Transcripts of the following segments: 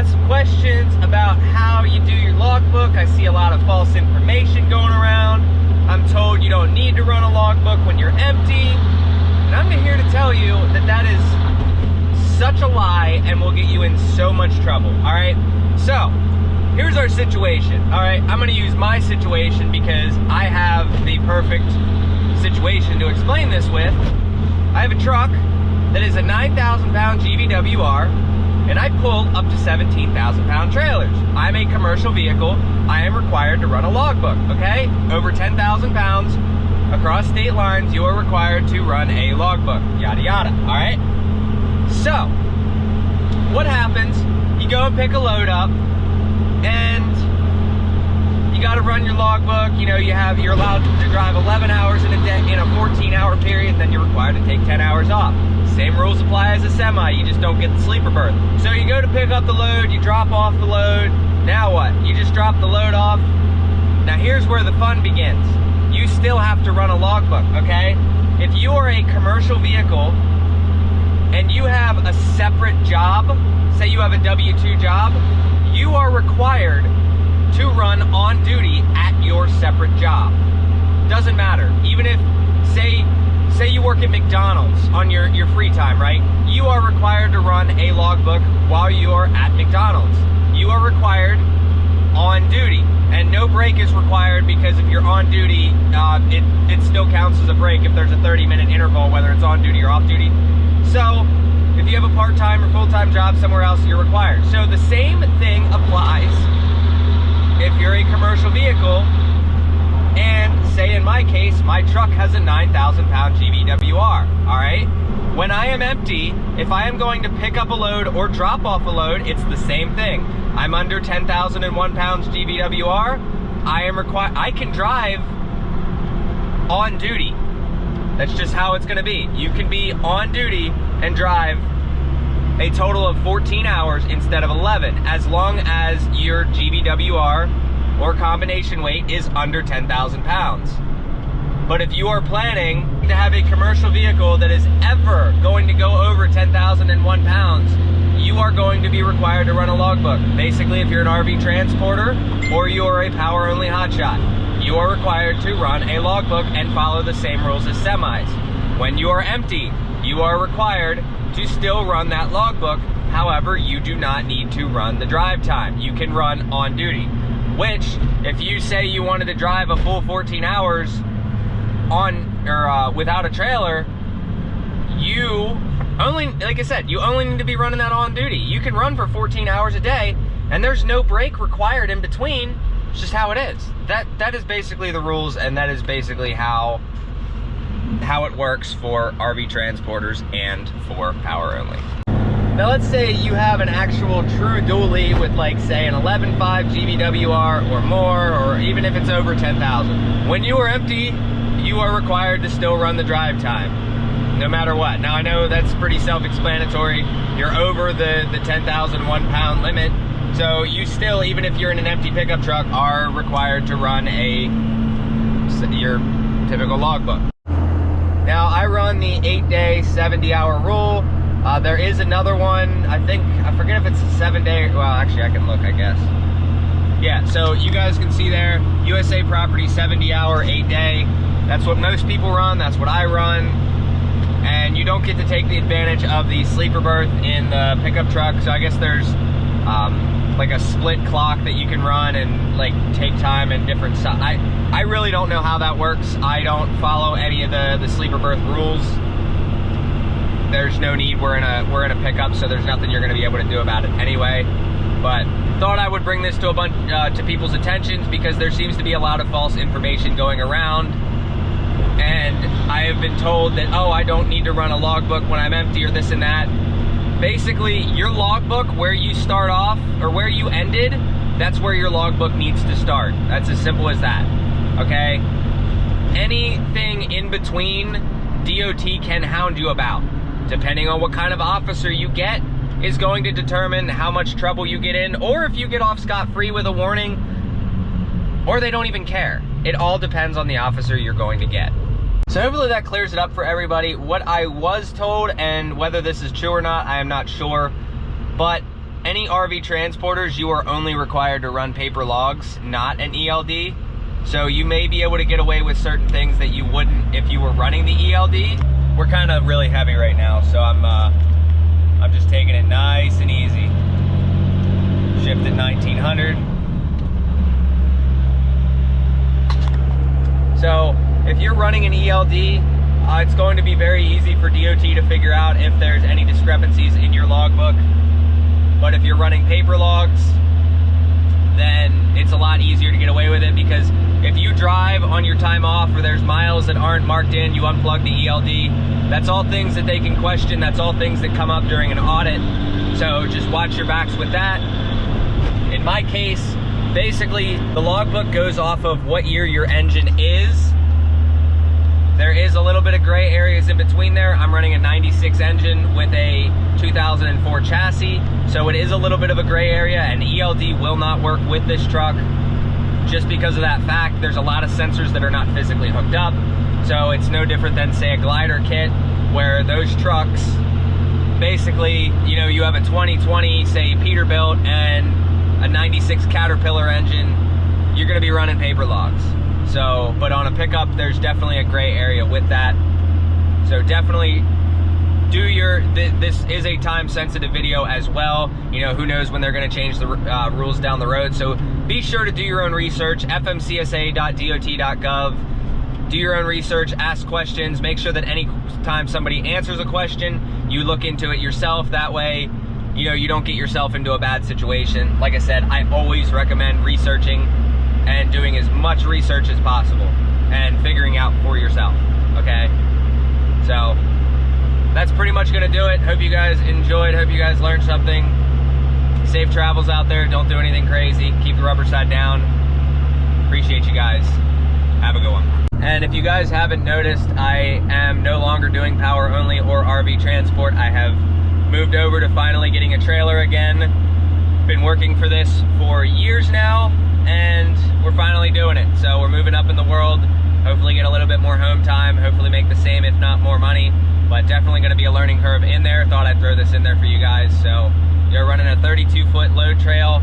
got some questions about how you do your logbook. I see a lot of false information going around. I'm told you don't need to run a logbook when you're empty. And I'm here to tell you that that is such a lie and will get you in so much trouble, all right? So, here's our situation, all right? I'm gonna use my situation because I have the perfect situation to explain this with. I have a truck that is a 9,000 pound GVWR, and I pull up to 17,000 pound trailers. I'm a commercial vehicle. I am required to run a logbook, okay? Over 10,000 pounds across state lines, you are required to run a logbook, yada yada, all right? So, what happens? You go and pick a load up, and you got to run your logbook. You know, you're allowed to drive 11 hours in a day in a 14-hour period, then you're required to take 10 hours off. Same rules apply as a semi, you just don't get the sleeper berth. So you go to pick up the load, you drop off the load. Now what? You just drop the load off. Now here's where the fun begins. You still have to run a logbook, okay? If you are a commercial vehicle and you have a separate job, say you have a W-2 job, you are required to run on duty at your separate job. Doesn't matter. Even if, say you work at McDonald's on your free time, right? You are required to run a logbook while you are at McDonald's. You are required on duty, and no break is required, because if you're on duty, it still counts as a break if there's a 30-minute interval, whether it's on duty or off duty. So, if you have a part-time or full-time job somewhere else, you're required. So the same thing applies if you're a commercial vehicle, and say in my case, my truck has a 9,000 pound GVWR, all right? When I am empty, if I am going to pick up a load or drop off a load, it's the same thing. I'm under 10,001 pounds GVWR, I can drive on duty. That's just how it's gonna be. You can be on duty and drive a total of 14 hours instead of 11, as long as your GVWR or combination weight is under 10,000 pounds. But if you are planning to have a commercial vehicle that is ever going to go over 10,001 pounds, you are going to be required to run a logbook. Basically, if you're an RV transporter or you are a power-only hotshot, you are required to run a logbook and follow the same rules as semis. When you are empty, you are required to still run that logbook. However, you do not need to run the drive time. You can run on duty, which, if you say you wanted to drive a full 14 hours on or without a trailer, you only, like I said, you only need to be running that on duty. You can run for 14 hours a day, and there's no break required in between. It's just how it is. That is basically the rules, and that is basically how it works for RV transporters and for power only. Now let's say you have an actual true dually with, like, say an 11.5 GVWR or more, or even if it's over 10,000. When you are empty, you are required to still run the drive time, no matter what. Now I know that's pretty self-explanatory. You're over the 10,001 pound limit, so you still, even if you're in an empty pickup truck, are required to run your typical logbook. Now I run the 8-day, 70-hour rule. There is another one, I forget if it's a 7-day, well, actually I can look, I guess. Yeah, so you guys can see there, USA Property 70-hour, 8-day. That's what most people run, that's what I run. And you don't get to take the advantage of the sleeper berth in the pickup truck, so I guess there's like a split clock that you can run and like take time in different I really don't know how that works. I don't follow any of the sleeper berth rules. There's no need. We're in a pickup, so there's nothing you're going to be able to do about it anyway. But thought I would bring this to a bunch to people's attentions, because there seems to be a lot of false information going around, and I have been told that, oh, I don't need to run a logbook when I'm empty or this and that. Basically, your logbook, where you start off or where you ended, that's where your logbook needs to start. That's as simple as that. Okay? Anything in between, DOT can hound you about. Depending on what kind of officer you get is going to determine how much trouble you get in, or if you get off scot-free with a warning, or they don't even care. It all depends on the officer you're going to get. So hopefully that clears it up for everybody. What I was told, and whether this is true or not, I am not sure, but any RV transporters, you are only required to run paper logs, not an ELD. So you may be able to get away with certain things that you wouldn't if you were running the ELD. We're kind of really heavy right now, so I'm just taking it nice and easy. Shipped at 1900. So if you're running an ELD, it's going to be very easy for DOT to figure out if there's any discrepancies in your logbook. But if you're running paper logs, then it's a lot easier to get away with it, because if you drive on your time off or there's miles that aren't marked in, you unplug the ELD, that's all things that they can question. That's all things that come up during an audit. So just watch your backs with that. In my case, basically the logbook goes off of what year your engine is. There is a little bit of gray areas in between there. I'm running a 96 engine with a 2004 chassis, so it is a little bit of a gray area, and ELD will not work with this truck just because of that fact. There's a lot of sensors that are not physically hooked up, so it's no different than, say, a glider kit, where those trucks, basically, you know, you have a 2020, say, Peterbilt and a 96 Caterpillar engine, you're gonna be running paper logs. So, but on a pickup, there's definitely a gray area with that. So definitely do your, this is a time sensitive video as well. You know, who knows when they're gonna change the rules down the road. So be sure to do your own research, fmcsa.dot.gov. Do your own research, ask questions, make sure that any time somebody answers a question, you look into it yourself. That way, you know, you don't get yourself into a bad situation. Like I said, I always recommend researching and doing as much research as possible and figuring out for yourself, okay? So that's pretty much gonna do it. Hope you guys enjoyed, hope you guys learned something. Safe travels out there, don't do anything crazy, keep the rubber side down. Appreciate you guys, have a good one. And if you guys haven't noticed, I am no longer doing power only or RV transport. I have moved over to finally getting a trailer again. Been working for this for years now, and we're finally doing it. So we're moving up in the world, hopefully get a little bit more home time, hopefully make the same if not more money, but definitely gonna be a learning curve in there. Thought I'd throw this in there for you guys. So you're running a 32-foot load trail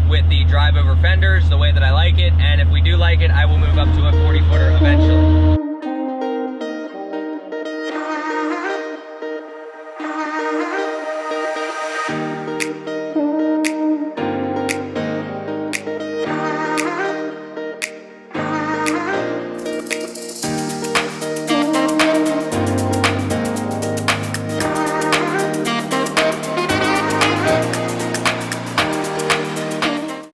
with the drive over fenders the way that I like it, and if we do like it, I will move up to a 40-footer eventually.